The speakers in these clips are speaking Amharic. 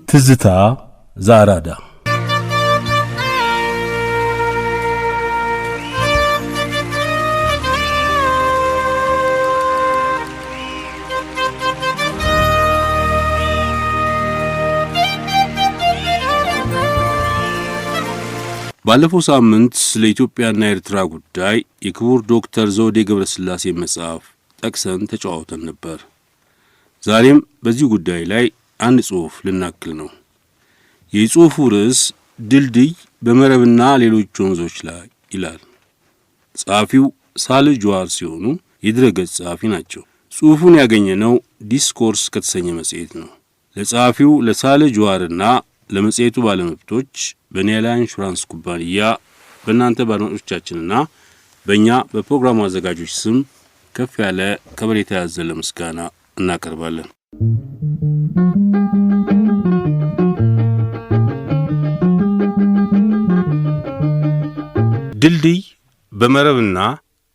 ትዝታ ዛራዳ ባለፈው ሳምንት ስለ ኢትዮጵያና ኤርትራ ጉዳይ የክቡር ዶክተር ዘውዴ ገብረስላሴ መጽሐፍ ጠቅሰን ተጫውተን ነበር። ዛሬም በዚህ ጉዳይ ላይ አንድ ጽሑፍ ልናክል ነው። የጽሑፉ ርዕስ ድልድይ በመረብና ሌሎች ወንዞች ላይ ይላል። ጸሐፊው ሳልህ ጀዋር ሲሆኑ የድረገጽ ጸሐፊ ናቸው። ጽሑፉን ያገኘነው ዲስኮርስ ከተሰኘ መጽሔት ነው። ለጸሐፊው ለሳልህ ጀዋርና ለመጽሔቱ ባለመብቶች በኒያላ ኢንሹራንስ ኩባንያ በእናንተ ባለመብቶቻችንና በእኛ በፕሮግራሙ አዘጋጆች ስም ከፍ ያለ ከበሬታ ያዘለ ምስጋና እናቀርባለን። ድልድይ በመረብና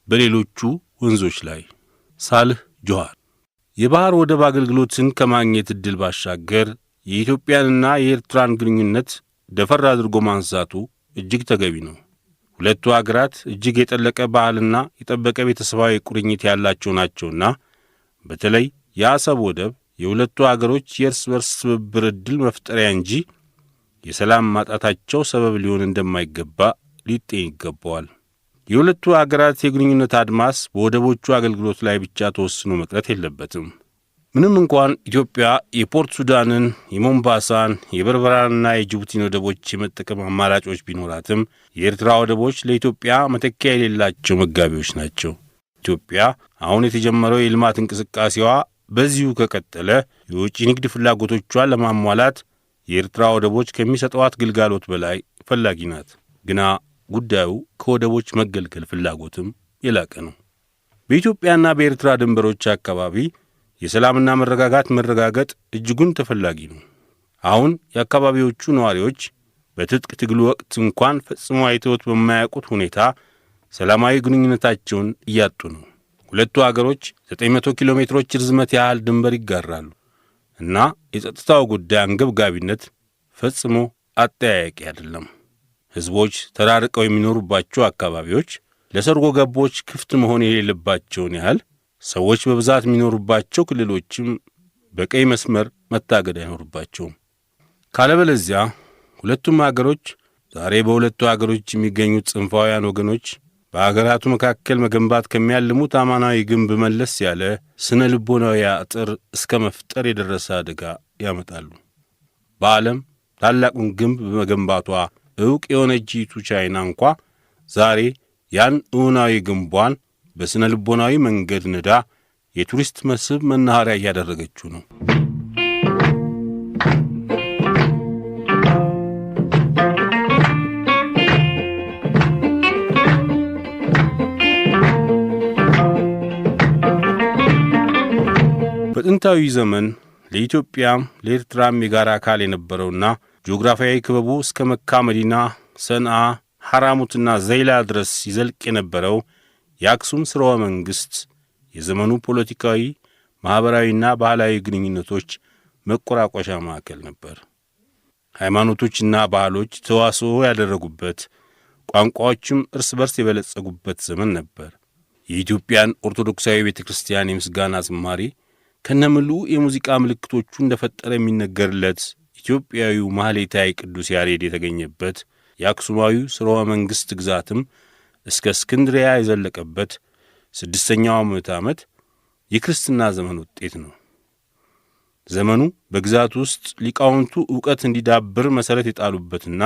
በሌሎቹ ወንዞች ላይ ሳልህ ጀዋር። የባህር ወደብ አገልግሎትን ከማግኘት ዕድል ባሻገር የኢትዮጵያንና የኤርትራን ግንኙነት ደፈር አድርጎ ማንሳቱ እጅግ ተገቢ ነው። ሁለቱ አገራት እጅግ የጠለቀ ባህልና የጠበቀ ቤተሰባዊ ቁርኝት ያላቸው ናቸውና በተለይ የአሰብ ወደብ የሁለቱ አገሮች የእርስ በርስ ትብብር ዕድል መፍጠሪያ እንጂ የሰላም ማጣታቸው ሰበብ ሊሆን እንደማይገባ ሊጤን ይገባዋል። የሁለቱ አገራት የግንኙነት አድማስ በወደቦቹ አገልግሎት ላይ ብቻ ተወስኖ መቅረት የለበትም። ምንም እንኳን ኢትዮጵያ የፖርት ሱዳንን፣ የሞምባሳን፣ የበርበራንና የጅቡቲን ወደቦች የመጠቀም አማራጮች ቢኖራትም የኤርትራ ወደቦች ለኢትዮጵያ መተኪያ የሌላቸው መጋቢዎች ናቸው። ኢትዮጵያ አሁን የተጀመረው የልማት እንቅስቃሴዋ በዚሁ ከቀጠለ የውጭ ንግድ ፍላጎቶቿን ለማሟላት የኤርትራ ወደቦች ከሚሰጠዋት ግልጋሎት በላይ ፈላጊ ናት። ግና ጉዳዩ ከወደቦች መገልገል ፍላጎትም የላቀ ነው። በኢትዮጵያና በኤርትራ ድንበሮች አካባቢ የሰላምና መረጋገጥ እጅጉን ተፈላጊ ነው። አሁን የአካባቢዎቹ ነዋሪዎች በትጥቅ ትግሉ ወቅት እንኳን ፈጽሞ አይተውት በማያውቁት ሁኔታ ሰላማዊ ግንኙነታቸውን እያጡ ነው። ሁለቱ አገሮች 900 ኪሎ ሜትሮች ርዝመት ያህል ድንበር ይጋራሉ እና የጸጥታው ጉዳይ አንገብጋቢነት ፈጽሞ አጠያያቂ አይደለም። ሕዝቦች ተራርቀው የሚኖሩባቸው አካባቢዎች ለሰርጎ ገቦች ክፍት መሆን የሌለባቸውን ያህል ሰዎች በብዛት የሚኖሩባቸው ክልሎችም በቀይ መስመር መታገድ አይኖርባቸውም። ካለበለዚያ ሁለቱም አገሮች ዛሬ በሁለቱ አገሮች የሚገኙት ጽንፋውያን ወገኖች በአገራቱ መካከል መገንባት ከሚያልሙት አማናዊ ግንብ መለስ ያለ ስነ ልቦናዊ አጥር እስከ መፍጠር የደረሰ አደጋ ያመጣሉ። በዓለም ታላቁን ግንብ በመገንባቷ ዕውቅ የሆነችይቱ ቻይና እንኳ ዛሬ ያን እውናዊ ግንቧን በስነ ልቦናዊ መንገድ ንዳ የቱሪስት መስህብ መናኸሪያ እያደረገችው ነው። በጥንታዊ ዘመን ለኢትዮጵያም ለኤርትራም የጋራ አካል የነበረውና ጂኦግራፊያዊ ክበቡ እስከ መካ መዲና፣ ሰንዓ፣ ሐራሙትና ዘይላ ድረስ ይዘልቅ የነበረው የአክሱም ሥርወ መንግሥት የዘመኑ ፖለቲካዊ፣ ማኅበራዊና ባህላዊ ግንኙነቶች መቆራቆሻ ማዕከል ነበር። ሃይማኖቶችና ባህሎች ተዋስኦ ያደረጉበት፣ ቋንቋዎችም እርስ በርስ የበለጸጉበት ዘመን ነበር። የኢትዮጵያን ኦርቶዶክሳዊ ቤተ ክርስቲያን የምስጋና ዝማሬ ከነምሉ የሙዚቃ ምልክቶቹ እንደፈጠረ የሚነገርለት ኢትዮጵያዊው ማህሌታይ ቅዱስ ያሬድ የተገኘበት የአክሱማዊው ሥርወ መንግሥት ግዛትም እስከ እስክንድሪያ የዘለቀበት 6ኛው ምዕተ ዓመት የክርስትና ዘመን ውጤት ነው። ዘመኑ በግዛት ውስጥ ሊቃውንቱ ዕውቀት እንዲዳብር መሠረት የጣሉበትና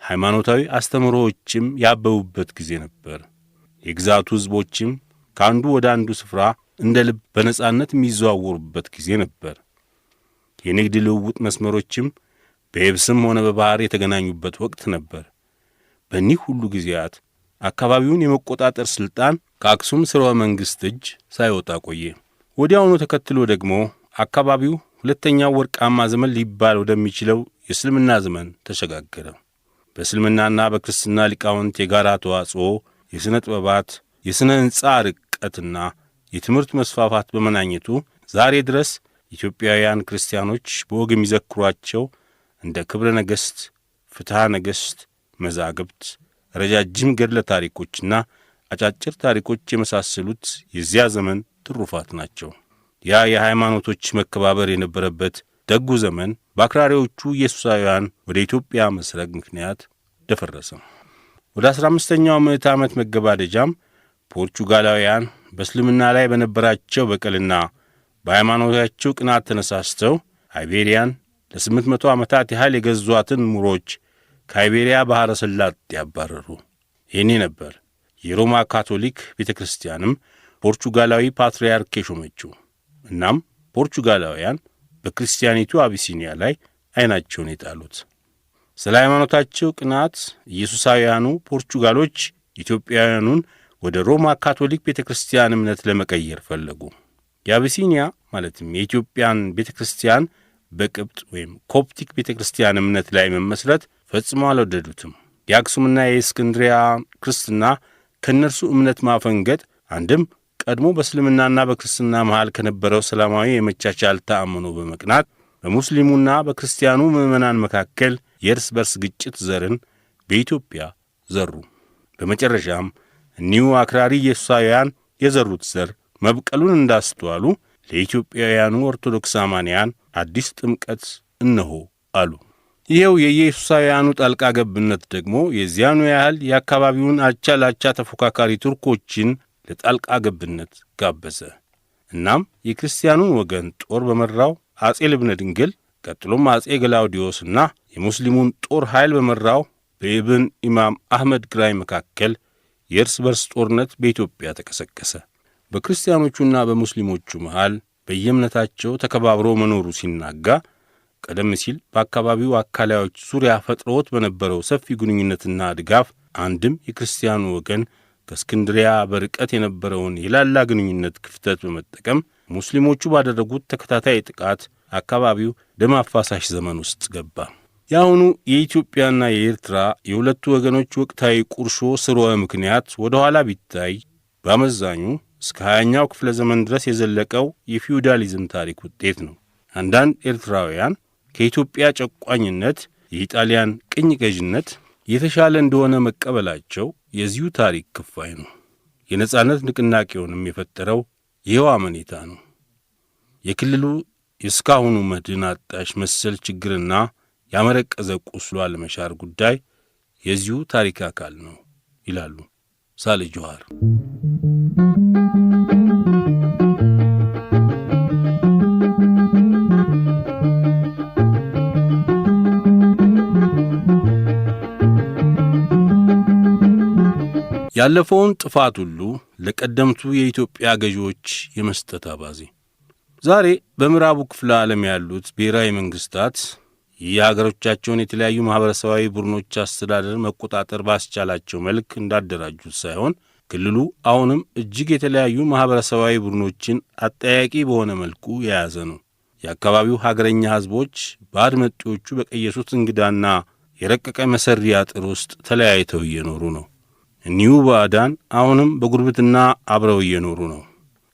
ሃይማኖታዊ አስተምህሮዎችም ያበቡበት ጊዜ ነበር። የግዛቱ ሕዝቦችም ከአንዱ ወደ አንዱ ስፍራ እንደ ልብ በነጻነት የሚዘዋወሩበት ጊዜ ነበር። የንግድ ልውውጥ መስመሮችም በየብስም ሆነ በባህር የተገናኙበት ወቅት ነበር። በእኒህ ሁሉ ጊዜያት አካባቢውን የመቆጣጠር ሥልጣን ከአክሱም ሥርወ መንግሥት እጅ ሳይወጣ ቆየ። ወዲያውኑ ተከትሎ ደግሞ አካባቢው ሁለተኛው ወርቃማ ዘመን ሊባል ወደሚችለው የእስልምና ዘመን ተሸጋገረ። በእስልምናና በክርስትና ሊቃውንት የጋራ ተዋጽኦ የሥነ ጥበባት፣ የሥነ ሕንጻ ርቀትና የትምህርት መስፋፋት በመናኘቱ ዛሬ ድረስ ኢትዮጵያውያን ክርስቲያኖች በወግ የሚዘክሯቸው እንደ ክብረ ነገሥት፣ ፍትሐ ነገሥት፣ መዛግብት፣ ረጃጅም ገድለ ታሪኮችና አጫጭር ታሪኮች የመሳሰሉት የዚያ ዘመን ትሩፋት ናቸው። ያ የሃይማኖቶች መከባበር የነበረበት ደጉ ዘመን በአክራሪዎቹ ኢየሱሳውያን ወደ ኢትዮጵያ መስረግ ምክንያት ደፈረሰ። ወደ 15ኛው ምዕተ ዓመት መገባደጃም ፖርቹጋላውያን በእስልምና ላይ በነበራቸው በቀልና በሃይማኖታቸው ቅናት ተነሳስተው አይቤሪያን ለ800 ዓመታት ያህል የገዟትን ሙሮች ከአይቤሪያ ባሕረ ሰላጤ ያባረሩ። ይህኔ ነበር የሮማ ካቶሊክ ቤተ ክርስቲያንም ፖርቹጋላዊ ፓትርያርክ የሾመችው። እናም ፖርቹጋላውያን በክርስቲያኒቱ አቢሲኒያ ላይ ዐይናቸውን የጣሉት። ስለ ሃይማኖታቸው ቅናት ኢየሱሳውያኑ ፖርቹጋሎች ኢትዮጵያውያኑን ወደ ሮማ ካቶሊክ ቤተ ክርስቲያን እምነት ለመቀየር ፈለጉ። የአቢሲኒያ ማለትም የኢትዮጵያን ቤተ ክርስቲያን በቅብጥ ወይም ኮፕቲክ ቤተ ክርስቲያን እምነት ላይ መመስረት ፈጽሞ አልወደዱትም። የአክሱምና የእስክንድሪያ ክርስትና ከእነርሱ እምነት ማፈንገጥ አንድም ቀድሞ በእስልምናና በክርስትና መሃል ከነበረው ሰላማዊ የመቻቻል ተአምኖ በመቅናት በሙስሊሙና በክርስቲያኑ ምዕመናን መካከል የእርስ በርስ ግጭት ዘርን በኢትዮጵያ ዘሩ። በመጨረሻም እኒሁ አክራሪ ኢየሱሳውያን የዘሩት ዘር መብቀሉን እንዳስተዋሉ ለኢትዮጵያውያኑ ኦርቶዶክስ አማንያን አዲስ ጥምቀት እነሆ አሉ። ይኸው የኢየሱሳውያኑ ጣልቃ ገብነት ደግሞ የዚያኑ ያህል የአካባቢውን አቻ ላቻ ተፎካካሪ ቱርኮችን ለጣልቃ ገብነት ጋበዘ። እናም የክርስቲያኑን ወገን ጦር በመራው አጼ ልብነ ድንግል ቀጥሎም አጼ ገላውዲዮስና የሙስሊሙን ጦር ኃይል በመራው በኢብን ኢማም አህመድ ግራኝ መካከል የእርስ በርስ ጦርነት በኢትዮጵያ ተቀሰቀሰ። በክርስቲያኖቹና በሙስሊሞቹ መሃል በየእምነታቸው ተከባብሮ መኖሩ ሲናጋ ቀደም ሲል በአካባቢው አካላዮች ዙሪያ ፈጥሮት በነበረው ሰፊ ግንኙነትና ድጋፍ አንድም የክርስቲያኑ ወገን ከእስክንድሪያ በርቀት የነበረውን የላላ ግንኙነት ክፍተት በመጠቀም ሙስሊሞቹ ባደረጉት ተከታታይ ጥቃት አካባቢው ደም አፋሳሽ ዘመን ውስጥ ገባ። የአሁኑ የኢትዮጵያና የኤርትራ የሁለቱ ወገኖች ወቅታዊ ቁርሾ ስርወ ምክንያት ወደ ኋላ ቢታይ በአመዛኙ እስከ 20ኛው ክፍለ ዘመን ድረስ የዘለቀው የፊውዳሊዝም ታሪክ ውጤት ነው። አንዳንድ ኤርትራውያን ከኢትዮጵያ ጨቋኝነት የኢጣሊያን ቅኝ ገዥነት የተሻለ እንደሆነ መቀበላቸው የዚሁ ታሪክ ክፋይ ነው። የነጻነት ንቅናቄውንም የፈጠረው ይኸው አመኔታ ነው። የክልሉ የእስካሁኑ መድን አጣሽ መሰል ችግርና ያመረቀዘ ቁስሉ አለመሻር ጉዳይ የዚሁ ታሪክ አካል ነው ይላሉ ሳሌ ጆሃር። ያለፈውን ጥፋት ሁሉ ለቀደምቱ የኢትዮጵያ ገዢዎች የመስጠት አባዜ። ዛሬ በምዕራቡ ክፍለ ዓለም ያሉት ብሔራዊ መንግስታት የሀገሮቻቸውን የተለያዩ ማህበረሰባዊ ቡድኖች አስተዳደር መቆጣጠር ባስቻላቸው መልክ እንዳደራጁት ሳይሆን ክልሉ አሁንም እጅግ የተለያዩ ማህበረሰባዊ ቡድኖችን አጠያቂ በሆነ መልኩ የያዘ ነው። የአካባቢው ሀገረኛ ህዝቦች ባዕድ መጤዎቹ በቀየሱት እንግዳና የረቀቀ መሰሪ አጥር ውስጥ ተለያይተው እየኖሩ ነው። እኒሁ ባዕዳን አሁንም በጉርብትና አብረው እየኖሩ ነው።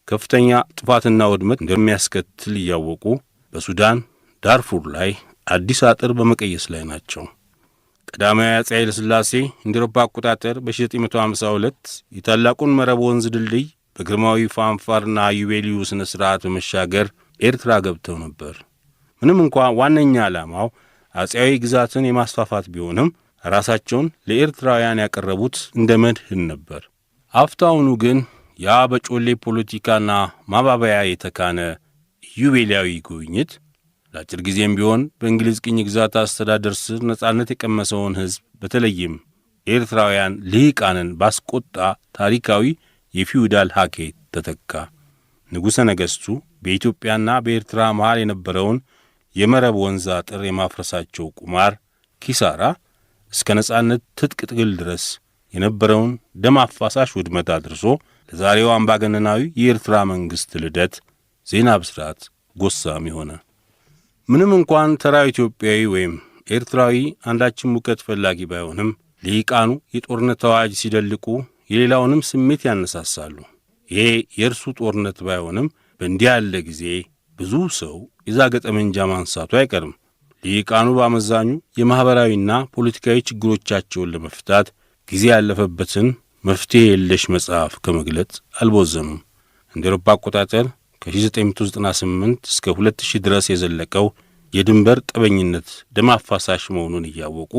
ከፍተኛ ጥፋትና ውድመት እንደሚያስከትል እያወቁ በሱዳን ዳርፉር ላይ አዲስ አጥር በመቀየስ ላይ ናቸው። ቀዳማዊ አፄ ኃይለ ሥላሴ እንደ አውሮፓ አቆጣጠር በ1952 የታላቁን መረብ ወንዝ ድልድይ በግርማዊ ፋንፋርና ዩቤልዩ ሥነ ሥርዓት በመሻገር ኤርትራ ገብተው ነበር። ምንም እንኳ ዋነኛ ዓላማው አፄያዊ ግዛትን የማስፋፋት ቢሆንም ራሳቸውን ለኤርትራውያን ያቀረቡት እንደ መድህን ነበር። አፍታውኑ ግን ያ በጮሌ ፖለቲካና ማባበያ የተካነ ዩቤልያዊ ጉብኝት ለአጭር ጊዜም ቢሆን በእንግሊዝ ቅኝ ግዛት አስተዳደር ስር ነጻነት የቀመሰውን ሕዝብ በተለይም ኤርትራውያን ልሂቃንን ባስቆጣ ታሪካዊ የፊውዳል ሀኬት ተተካ። ንጉሠ ነገሥቱ በኢትዮጵያና በኤርትራ መሃል የነበረውን የመረብ ወንዝ አጥር የማፍረሳቸው ቁማር ኪሳራ እስከ ነጻነት ትጥቅ ትግል ድረስ የነበረውን ደም አፋሳሽ ውድመት አድርሶ ለዛሬው አምባገነናዊ የኤርትራ መንግሥት ልደት ዜና ብስራት ጎሳሚ ሆነ። ምንም እንኳን ተራው ኢትዮጵያዊ ወይም ኤርትራዊ አንዳችም ሙቀት ፈላጊ ባይሆንም ልሂቃኑ የጦርነት አዋጅ ሲደልቁ የሌላውንም ስሜት ያነሳሳሉ። ይሄ የእርሱ ጦርነት ባይሆንም በእንዲህ ያለ ጊዜ ብዙ ሰው የዛገ ጠመንጃ ማንሳቱ አይቀርም። ሊቃኑ በአመዛኙ የማኅበራዊና ፖለቲካዊ ችግሮቻቸውን ለመፍታት ጊዜ ያለፈበትን መፍትሔ የለሽ መጽሐፍ ከመግለጽ አልቦዘኑም። እንደ አውሮፓ አቆጣጠር ከ1998 እስከ 2000 ድረስ የዘለቀው የድንበር ጠበኝነት ደም አፋሳሽ መሆኑን እያወቁ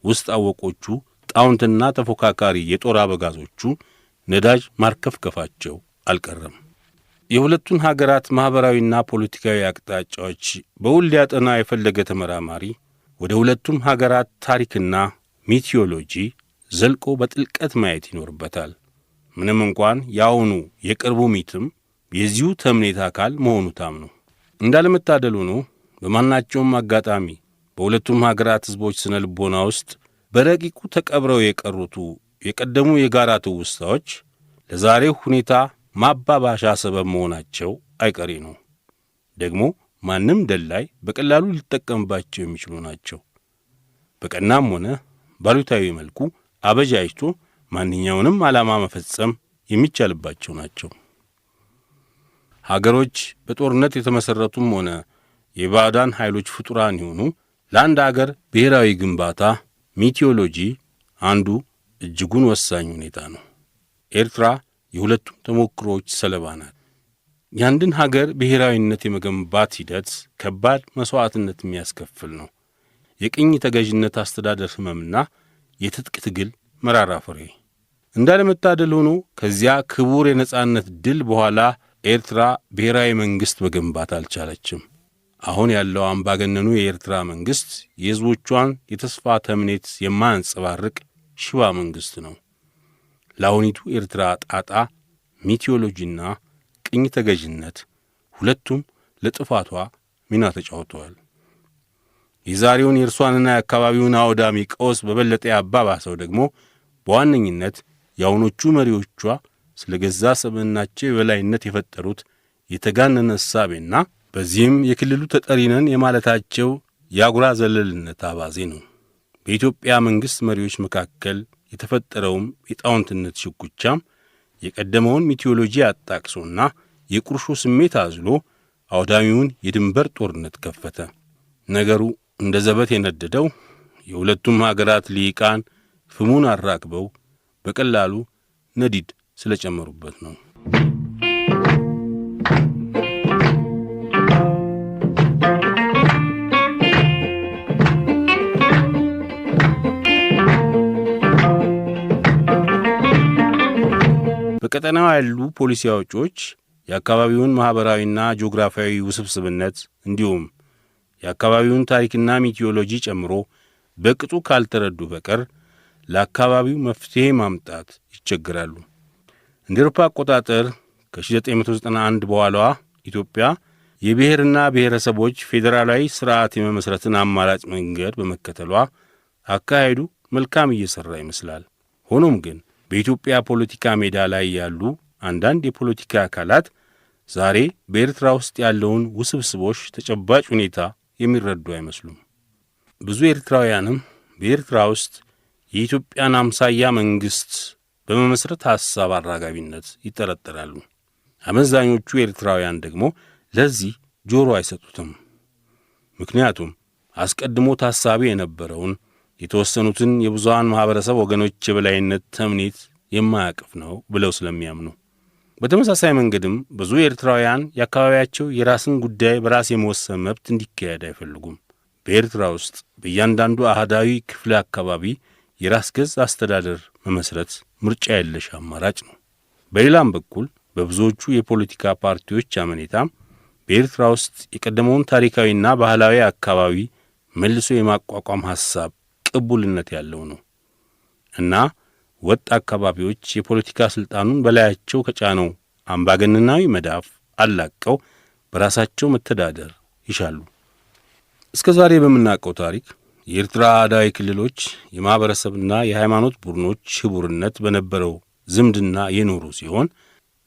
ውስጥ አወቆቹ ጣውንትና ተፎካካሪ የጦር አበጋዞቹ ነዳጅ ማርከፍከፋቸው አልቀረም። የሁለቱን ሀገራት ማኅበራዊና ፖለቲካዊ አቅጣጫዎች በውል ሊያጠና የፈለገ ተመራማሪ ወደ ሁለቱም ሀገራት ታሪክና ሚቲዮሎጂ ዘልቆ በጥልቀት ማየት ይኖርበታል። ምንም እንኳን የአሁኑ የቅርቡ ሚትም የዚሁ ተምኔት አካል መሆኑ ታምኖ እንዳለመታደል ሆኖ በማናቸውም አጋጣሚ በሁለቱም ሀገራት ሕዝቦች ስነ ልቦና ውስጥ በረቂቁ ተቀብረው የቀሩቱ የቀደሙ የጋራ ትውስታዎች ለዛሬው ሁኔታ ማባባሻ ሰበብ መሆናቸው አይቀሬ ነው። ደግሞ ማንም ደላይ በቀላሉ ሊጠቀምባቸው የሚችሉ ናቸው። በቀናም ሆነ ባሉታዊ መልኩ አበጃጅቶ ማንኛውንም ዓላማ መፈጸም የሚቻልባቸው ናቸው። ሀገሮች በጦርነት የተመሠረቱም ሆነ የባዕዳን ኃይሎች ፍጡራን ይሆኑ ለአንድ አገር ብሔራዊ ግንባታ ሚቲዮሎጂ አንዱ እጅጉን ወሳኝ ሁኔታ ነው። ኤርትራ የሁለቱም ተሞክሮዎች ሰለባ ናት። የአንድን ሀገር ብሔራዊነት የመገንባት ሂደት ከባድ መሥዋዕትነት የሚያስከፍል ነው። የቅኝ ተገዥነት አስተዳደር ሕመምና የትጥቅ ትግል መራራ ፍሬ። እንዳለመታደል ሆኖ ከዚያ ክቡር የነጻነት ድል በኋላ ኤርትራ ብሔራዊ መንግሥት መገንባት አልቻለችም። አሁን ያለው አምባገነኑ የኤርትራ መንግሥት የሕዝቦቿን የተስፋ ተምኔት የማያንጸባርቅ ሽባ መንግሥት ነው። ለአሁኒቱ ኤርትራ ጣጣ ሚቲዮሎጂና ቅኝ ተገዥነት ሁለቱም ለጥፋቷ ሚና ተጫውተዋል። የዛሬውን የእርሷንና የአካባቢውን አውዳሚ ቀውስ በበለጠ ያባባሰው ደግሞ በዋነኝነት የአሁኖቹ መሪዎቿ ስለ ገዛ ሰብዕናቸው የበላይነት የፈጠሩት የተጋነነ እሳቤና በዚህም የክልሉ ተጠሪነን የማለታቸው የአጉራ ዘለልነት አባዜ ነው። በኢትዮጵያ መንግሥት መሪዎች መካከል የተፈጠረውም የጣውንትነት ሽኩቻም የቀደመውን ሚቲዮሎጂ አጣቅሶና የቁርሾ ስሜት አዝሎ አውዳሚውን የድንበር ጦርነት ከፈተ። ነገሩ እንደ ዘበት የነደደው የሁለቱም ሀገራት ሊቃን ፍሙን አራግበው በቀላሉ ነዲድ ስለጨመሩበት ነው። በቀጠናው ያሉ ፖሊሲ አውጪዎች የአካባቢውን ማኅበራዊና ጂኦግራፊያዊ ውስብስብነት እንዲሁም የአካባቢውን ታሪክና ሚቲዮሎጂ ጨምሮ በቅጡ ካልተረዱ በቀር ለአካባቢው መፍትሔ ማምጣት ይቸግራሉ። እንደ አውሮፓ አቆጣጠር ከ1991 በኋላዋ ኢትዮጵያ የብሔርና ብሔረሰቦች ፌዴራላዊ ሥርዓት የመመሥረትን አማራጭ መንገድ በመከተሏ አካሄዱ መልካም እየሠራ ይመስላል። ሆኖም ግን በኢትዮጵያ ፖለቲካ ሜዳ ላይ ያሉ አንዳንድ የፖለቲካ አካላት ዛሬ በኤርትራ ውስጥ ያለውን ውስብስቦች ተጨባጭ ሁኔታ የሚረዱ አይመስሉም። ብዙ ኤርትራውያንም በኤርትራ ውስጥ የኢትዮጵያን አምሳያ መንግሥት በመመስረት ሐሳብ አራጋቢነት ይጠረጠራሉ። አመዛኞቹ ኤርትራውያን ደግሞ ለዚህ ጆሮ አይሰጡትም። ምክንያቱም አስቀድሞ ታሳቢ የነበረውን የተወሰኑትን የብዙሃን ማኅበረሰብ ወገኖች የበላይነት ተምኔት የማያቅፍ ነው ብለው ስለሚያምኑ። በተመሳሳይ መንገድም ብዙ ኤርትራውያን የአካባቢያቸው የራስን ጉዳይ በራስ የመወሰን መብት እንዲካሄድ አይፈልጉም። በኤርትራ ውስጥ በእያንዳንዱ አህዳዊ ክፍለ አካባቢ የራስ ገዝ አስተዳደር መመስረት ምርጫ የለሽ አማራጭ ነው። በሌላም በኩል በብዙዎቹ የፖለቲካ ፓርቲዎች አመኔታም በኤርትራ ውስጥ የቀደመውን ታሪካዊና ባህላዊ አካባቢ መልሶ የማቋቋም ሐሳብ ቅቡልነት ያለው ነው እና ወጥ አካባቢዎች የፖለቲካ ሥልጣኑን በላያቸው ከጫነው አምባገነናዊ መዳፍ አላቀው በራሳቸው መተዳደር ይሻሉ። እስከ ዛሬ በምናውቀው ታሪክ የኤርትራ አህዳዊ ክልሎች የማኅበረሰብና የሃይማኖት ቡድኖች ሽቡርነት በነበረው ዝምድና የኖሩ ሲሆን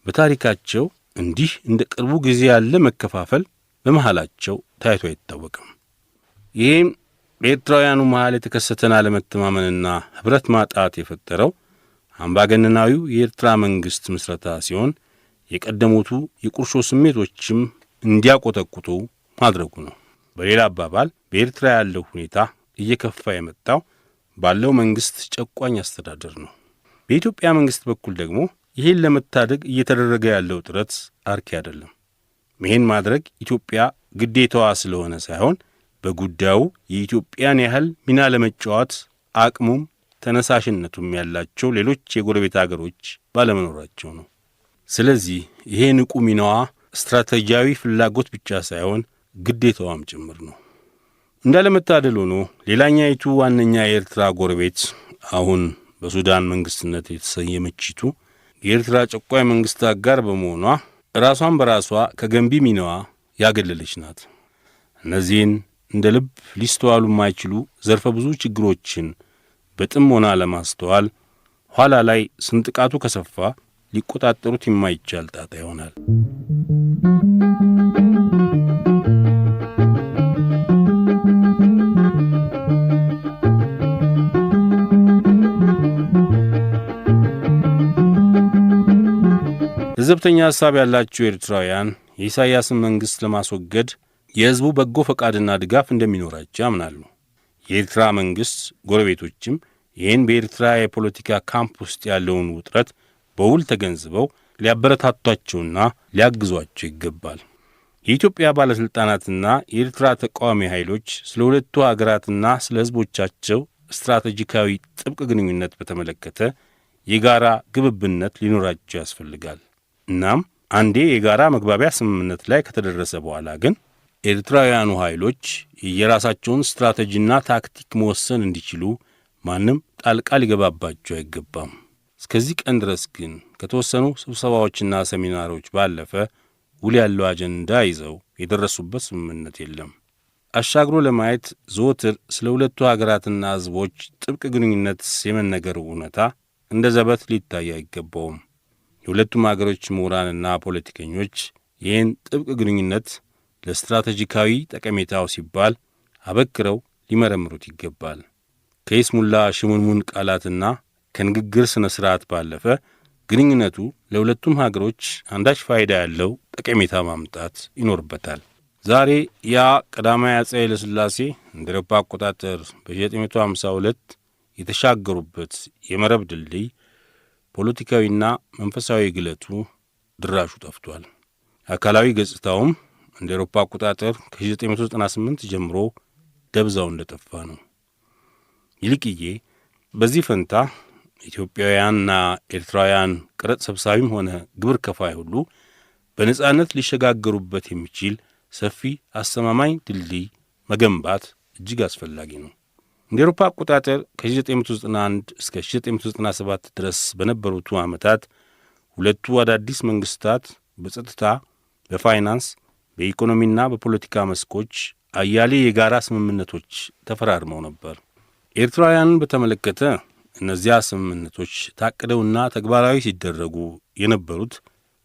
በታሪካቸው እንዲህ እንደ ቅርቡ ጊዜ ያለ መከፋፈል በመሃላቸው ታይቶ አይታወቅም። ይህም በኤርትራውያኑ መሃል የተከሰተን አለመተማመንና ኅብረት ማጣት የፈጠረው አምባገነናዊው የኤርትራ መንግሥት ምስረታ ሲሆን የቀደሙቱ የቁርሾ ስሜቶችም እንዲያቆጠቁጡ ማድረጉ ነው። በሌላ አባባል በኤርትራ ያለው ሁኔታ እየከፋ የመጣው ባለው መንግስት ጨቋኝ አስተዳደር ነው። በኢትዮጵያ መንግስት በኩል ደግሞ ይህን ለመታደግ እየተደረገ ያለው ጥረት አርኪ አይደለም። ይህን ማድረግ ኢትዮጵያ ግዴታዋ ስለሆነ ሳይሆን በጉዳዩ የኢትዮጵያን ያህል ሚና ለመጫወት አቅሙም ተነሳሽነቱም ያላቸው ሌሎች የጎረቤት አገሮች ባለመኖራቸው ነው። ስለዚህ ይሄ ንቁ ሚናዋ ስትራቴጂያዊ ፍላጎት ብቻ ሳይሆን ግዴታዋም ጭምር ነው። እንዳለመታደል ሆኖ ሌላኛይቱ ዋነኛ የኤርትራ ጎረቤት አሁን በሱዳን መንግስትነት የተሰየመችቱ የኤርትራ ጨቋኝ መንግስት አጋር በመሆኗ ራሷን በራሷ ከገንቢ ሚናዋ ያገለለች ናት። እነዚህን እንደ ልብ ሊስተዋሉ የማይችሉ ዘርፈ ብዙ ችግሮችን በጥሞና ለማስተዋል ኋላ ላይ ስንጥቃቱ ከሰፋ ሊቆጣጠሩት የማይቻል ጣጣ ይሆናል። ለዘብተኛ ሐሳብ ያላቸው ኤርትራውያን የኢሳያስን መንግሥት ለማስወገድ የሕዝቡ በጎ ፈቃድና ድጋፍ እንደሚኖራቸው ያምናሉ። የኤርትራ መንግሥት ጎረቤቶችም ይህን በኤርትራ የፖለቲካ ካምፕ ውስጥ ያለውን ውጥረት በውል ተገንዝበው ሊያበረታቷቸውና ሊያግዟቸው ይገባል። የኢትዮጵያ ባለሥልጣናትና የኤርትራ ተቃዋሚ ኃይሎች ስለ ሁለቱ አገራትና ስለ ሕዝቦቻቸው ስትራቴጂካዊ ጥብቅ ግንኙነት በተመለከተ የጋራ ግብብነት ሊኖራቸው ያስፈልጋል። እናም አንዴ የጋራ መግባቢያ ስምምነት ላይ ከተደረሰ በኋላ ግን ኤርትራውያኑ ኃይሎች የራሳቸውን ስትራቴጂና ታክቲክ መወሰን እንዲችሉ ማንም ጣልቃ ሊገባባቸው አይገባም። እስከዚህ ቀን ድረስ ግን ከተወሰኑ ስብሰባዎችና ሰሚናሮች ባለፈ ውል ያለው አጀንዳ ይዘው የደረሱበት ስምምነት የለም። አሻግሮ ለማየት ዘወትር ስለ ሁለቱ ሀገራትና ሕዝቦች ጥብቅ ግንኙነት የመነገር እውነታ እንደ ዘበት ሊታይ አይገባውም። የሁለቱም አገሮች ምሁራንና ፖለቲከኞች ይህን ጥብቅ ግንኙነት ለስትራቴጂካዊ ጠቀሜታው ሲባል አበክረው ሊመረምሩት ይገባል። ከይስሙላ ሽሙንሙን ቃላትና ከንግግር ሥነ ሥርዓት ባለፈ ግንኙነቱ ለሁለቱም ሀገሮች አንዳች ፋይዳ ያለው ጠቀሜታ ማምጣት ይኖርበታል። ዛሬ ያ ቀዳማዊ አፄ ኃይለ ሥላሴ እንደ አውሮፓ አቆጣጠር በ1952 የተሻገሩበት የመረብ ድልድይ ፖለቲካዊና መንፈሳዊ ግለቱ ድራሹ ጠፍቷል። አካላዊ ገጽታውም እንደ አውሮፓ አቆጣጠር ከ1998 ጀምሮ ደብዛው እንደጠፋ ነው። ይልቅዬ በዚህ ፈንታ ኢትዮጵያውያንና ኤርትራውያን ቀረጥ ሰብሳቢም ሆነ ግብር ከፋይ ሁሉ በነጻነት ሊሸጋገሩበት የሚችል ሰፊ አስተማማኝ ድልድይ መገንባት እጅግ አስፈላጊ ነው። እንደ አውሮፓ አቆጣጠር ከ1991 እስከ 1997 ድረስ በነበሩት ዓመታት ሁለቱ አዳዲስ መንግስታት በጸጥታ፣ በፋይናንስ፣ በኢኮኖሚና በፖለቲካ መስኮች አያሌ የጋራ ስምምነቶች ተፈራርመው ነበር። ኤርትራውያንን በተመለከተ እነዚያ ስምምነቶች ታቅደውና ተግባራዊ ሲደረጉ የነበሩት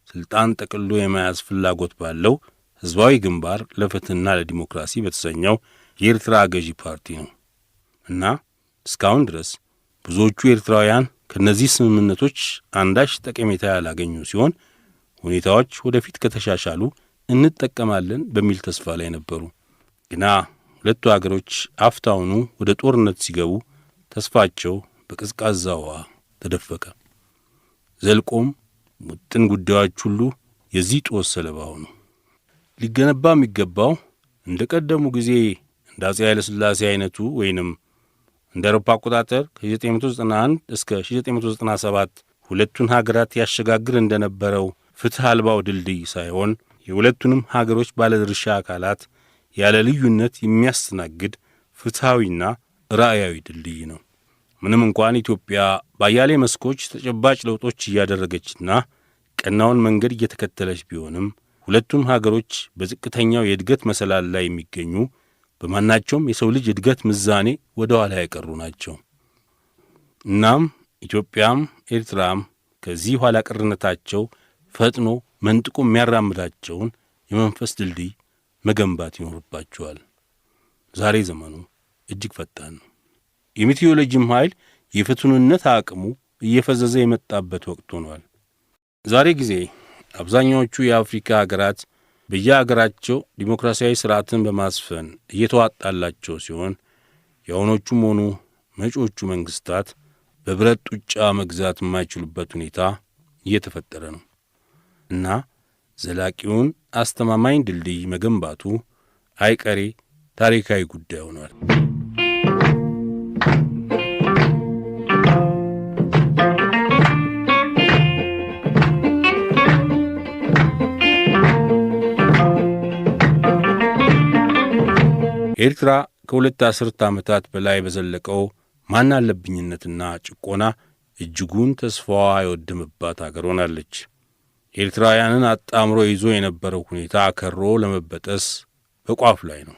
ስልጣን ጠቅልሎ የመያዝ ፍላጎት ባለው ሕዝባዊ ግንባር ለፍትሕና ለዲሞክራሲ በተሰኘው የኤርትራ ገዢ ፓርቲ ነው እና እስካሁን ድረስ ብዙዎቹ ኤርትራውያን ከእነዚህ ስምምነቶች አንዳች ጠቀሜታ ያላገኙ ሲሆን ሁኔታዎች ወደፊት ከተሻሻሉ እንጠቀማለን በሚል ተስፋ ላይ ነበሩ። ግና ሁለቱ አገሮች አፍታውኑ ወደ ጦርነት ሲገቡ ተስፋቸው በቀዝቃዛ ውሃ ተደፈቀ። ዘልቆም ሙጥን ጉዳዮች ሁሉ የዚህ ጦስ ሰለባ ሆኑ። ሊገነባ የሚገባው እንደ ቀደሙ ጊዜ እንደ አፄ ኃይለ ሥላሴ አይነቱ ወይንም እንደ አውሮፓ አቆጣጠር ከ1991 እስከ 1997 ሁለቱን ሀገራት ያሸጋግር እንደነበረው ፍትሕ አልባው ድልድይ ሳይሆን የሁለቱንም ሀገሮች ባለድርሻ አካላት ያለ ልዩነት የሚያስተናግድ ፍትሐዊና ራእያዊ ድልድይ ነው። ምንም እንኳን ኢትዮጵያ ባያሌ መስኮች ተጨባጭ ለውጦች እያደረገችና ቀናውን መንገድ እየተከተለች ቢሆንም ሁለቱም ሀገሮች በዝቅተኛው የእድገት መሰላል ላይ የሚገኙ በማናቸውም የሰው ልጅ እድገት ምዛኔ ወደ ኋላ የቀሩ ናቸው። እናም ኢትዮጵያም ኤርትራም ከዚህ ኋላ ቀርነታቸው ፈጥኖ መንጥቆ የሚያራምዳቸውን የመንፈስ ድልድይ መገንባት ይኖርባቸዋል። ዛሬ ዘመኑ እጅግ ፈጣን ነው። የሜቴዎሎጂም ኃይል የፍቱንነት አቅሙ እየፈዘዘ የመጣበት ወቅት ሆኗል። ዛሬ ጊዜ አብዛኛዎቹ የአፍሪካ ሀገራት በየሀገራቸው ዲሞክራሲያዊ ስርዓትን በማስፈን እየተዋጣላቸው ሲሆን የአሁኖቹም ሆኑ መጪዎቹ መንግስታት በብረት ጡጫ መግዛት የማይችሉበት ሁኔታ እየተፈጠረ ነው እና ዘላቂውን አስተማማኝ ድልድይ መገንባቱ አይቀሬ ታሪካዊ ጉዳይ ሆኗል። ኤርትራ ከሁለት አስርት ዓመታት በላይ በዘለቀው ማናለብኝነትና ጭቆና እጅጉን ተስፋዋ የወደመባት አገር ሆናለች። ኤርትራውያንን አጣምሮ ይዞ የነበረው ሁኔታ አከሮ ለመበጠስ በቋፍ ላይ ነው።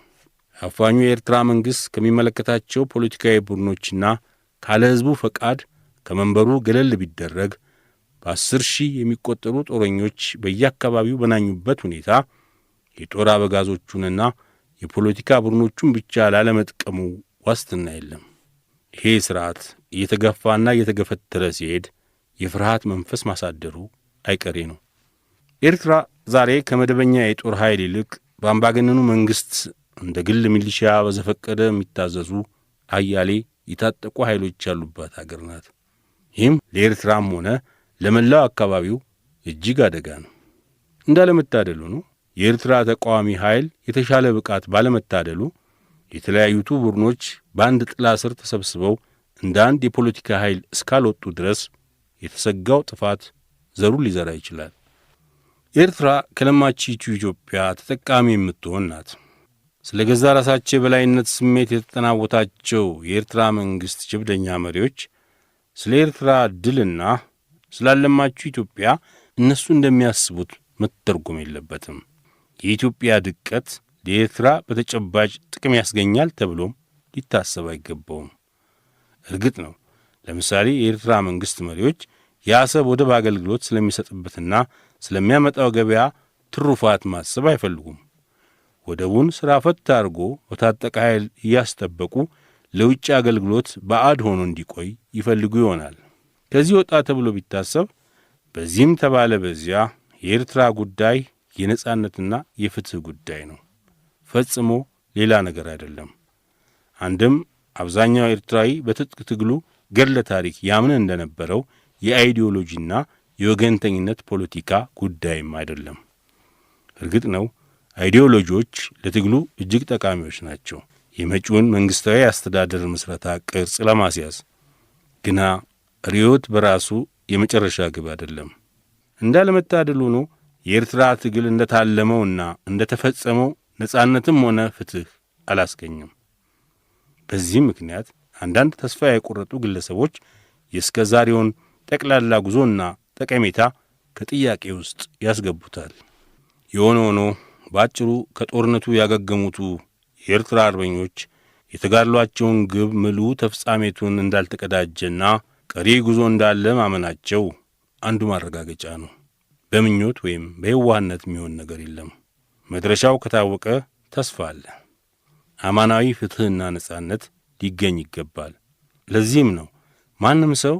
አፋኙ የኤርትራ መንግሥት ከሚመለከታቸው ፖለቲካዊ ቡድኖችና ካለ ሕዝቡ ፈቃድ ከመንበሩ ገለል ቢደረግ በ10 ሺህ የሚቆጠሩ ጦረኞች በየአካባቢው በናኙበት ሁኔታ የጦር አበጋዞቹንና የፖለቲካ ቡድኖቹን ብቻ ላለመጥቀሙ ዋስትና የለም። ይሄ ሥርዓት እየተገፋና እየተገፈተረ ሲሄድ የፍርሃት መንፈስ ማሳደሩ አይቀሬ ነው። ኤርትራ ዛሬ ከመደበኛ የጦር ኃይል ይልቅ በአምባገነኑ መንግሥት እንደ ግል ሚሊሺያ በዘፈቀደ የሚታዘዙ አያሌ የታጠቁ ኃይሎች ያሉባት አገር ናት። ይህም ለኤርትራም ሆነ ለመላው አካባቢው እጅግ አደጋ ነው። እንዳለመታደሉ ነው የኤርትራ ተቃዋሚ ኃይል የተሻለ ብቃት ባለመታደሉ የተለያዩቱ ቡድኖች በአንድ ጥላ ስር ተሰብስበው እንደ አንድ የፖለቲካ ኃይል እስካልወጡ ድረስ የተሰጋው ጥፋት ዘሩን ሊዘራ ይችላል። ኤርትራ ከለማቺቱ ኢትዮጵያ ተጠቃሚ የምትሆን ናት። ስለ ገዛ ራሳቸው የበላይነት ስሜት የተጠናወታቸው የኤርትራ መንግሥት ጀብደኛ መሪዎች ስለ ኤርትራ ድልና ስላለማችሁ ኢትዮጵያ እነሱ እንደሚያስቡት መተርጎም የለበትም። የኢትዮጵያ ድቀት ለኤርትራ በተጨባጭ ጥቅም ያስገኛል ተብሎም ሊታሰብ አይገባውም። እርግጥ ነው ለምሳሌ የኤርትራ መንግሥት መሪዎች የአሰብ ወደብ አገልግሎት ስለሚሰጥበትና ስለሚያመጣው ገበያ ትሩፋት ማሰብ አይፈልጉም። ወደቡን ሥራ ፈት አድርጎ በታጠቀ ኃይል እያስጠበቁ ለውጭ አገልግሎት ባዕድ ሆኖ እንዲቆይ ይፈልጉ ይሆናል። ከዚህ ወጣ ተብሎ ቢታሰብ በዚህም ተባለ በዚያ የኤርትራ ጉዳይ የነጻነትና የፍትሕ ጉዳይ ነው። ፈጽሞ ሌላ ነገር አይደለም። አንድም አብዛኛው ኤርትራዊ በትጥቅ ትግሉ ገድለ ታሪክ ያምን እንደነበረው የአይዲዮሎጂና የወገንተኝነት ፖለቲካ ጉዳይም አይደለም። እርግጥ ነው አይዲዮሎጂዎች ለትግሉ እጅግ ጠቃሚዎች ናቸው፣ የመጪውን መንግሥታዊ አስተዳደር ምስረታ ቅርጽ ለማስያዝ። ግና ርዕዮት በራሱ የመጨረሻ ግብ አይደለም። እንዳለመታደል ሆኖ የኤርትራ ትግል እንደ ታለመውና እንደ ተፈጸመው ነጻነትም ሆነ ፍትሕ አላስገኘም። በዚህም ምክንያት አንዳንድ ተስፋ የቆረጡ ግለሰቦች የእስከ ዛሬውን ጠቅላላ ጉዞና ጠቀሜታ ከጥያቄ ውስጥ ያስገቡታል። የሆነ ሆኖ በአጭሩ ከጦርነቱ ያገገሙቱ የኤርትራ አርበኞች የተጋድሏቸውን ግብ ምሉ ተፍጻሜቱን እንዳልተቀዳጀና ቀሪ ጉዞ እንዳለ ማመናቸው አንዱ ማረጋገጫ ነው። በምኞት ወይም በየዋህነት የሚሆን ነገር የለም። መድረሻው ከታወቀ ተስፋ አለ። አማናዊ ፍትሕና ነጻነት ሊገኝ ይገባል። ለዚህም ነው ማንም ሰው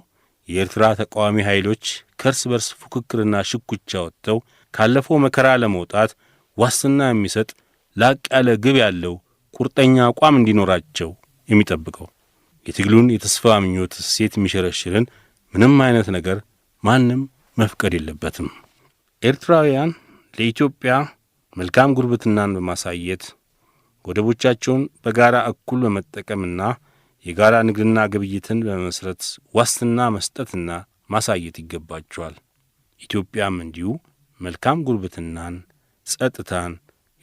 የኤርትራ ተቃዋሚ ኃይሎች ከእርስ በርስ ፉክክርና ሽኩቻ ወጥተው ካለፈው መከራ ለመውጣት ዋስትና የሚሰጥ ላቅ ያለ ግብ ያለው ቁርጠኛ አቋም እንዲኖራቸው የሚጠብቀው። የትግሉን የተስፋ ምኞት ሴት የሚሸረሽርን ምንም አይነት ነገር ማንም መፍቀድ የለበትም። ኤርትራውያን ለኢትዮጵያ መልካም ጉርብትናን በማሳየት ወደቦቻቸውን በጋራ እኩል በመጠቀምና የጋራ ንግድና ግብይትን በመመስረት ዋስትና መስጠትና ማሳየት ይገባቸዋል። ኢትዮጵያም እንዲሁ መልካም ጉርብትናን፣ ጸጥታን፣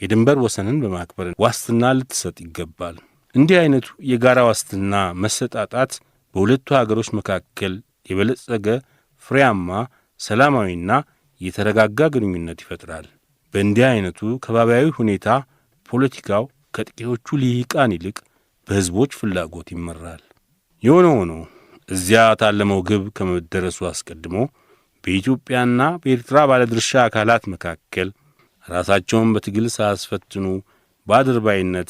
የድንበር ወሰንን በማክበር ዋስትና ልትሰጥ ይገባል። እንዲህ አይነቱ የጋራ ዋስትና መሰጣጣት በሁለቱ አገሮች መካከል የበለጸገ ፍሬያማ፣ ሰላማዊና የተረጋጋ ግንኙነት ይፈጥራል። በእንዲህ አይነቱ ከባቢያዊ ሁኔታ ፖለቲካው ከጥቂቶቹ ልሂቃን ይልቅ በሕዝቦች ፍላጎት ይመራል። የሆነ ሆኖ እዚያ ታለመው ግብ ከመደረሱ አስቀድሞ በኢትዮጵያና በኤርትራ ባለድርሻ አካላት መካከል ራሳቸውን በትግል ሳያስፈትኑ በአድርባይነት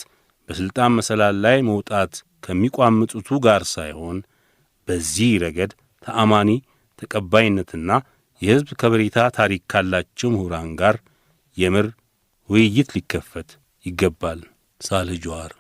በሥልጣን መሰላል ላይ መውጣት ከሚቋምጡቱ ጋር ሳይሆን በዚህ ረገድ ተአማኒ ተቀባይነትና የሕዝብ ከበሬታ ታሪክ ካላቸው ምሁራን ጋር የምር ውይይት ሊከፈት ይገባል። ሳልህ ጀዋር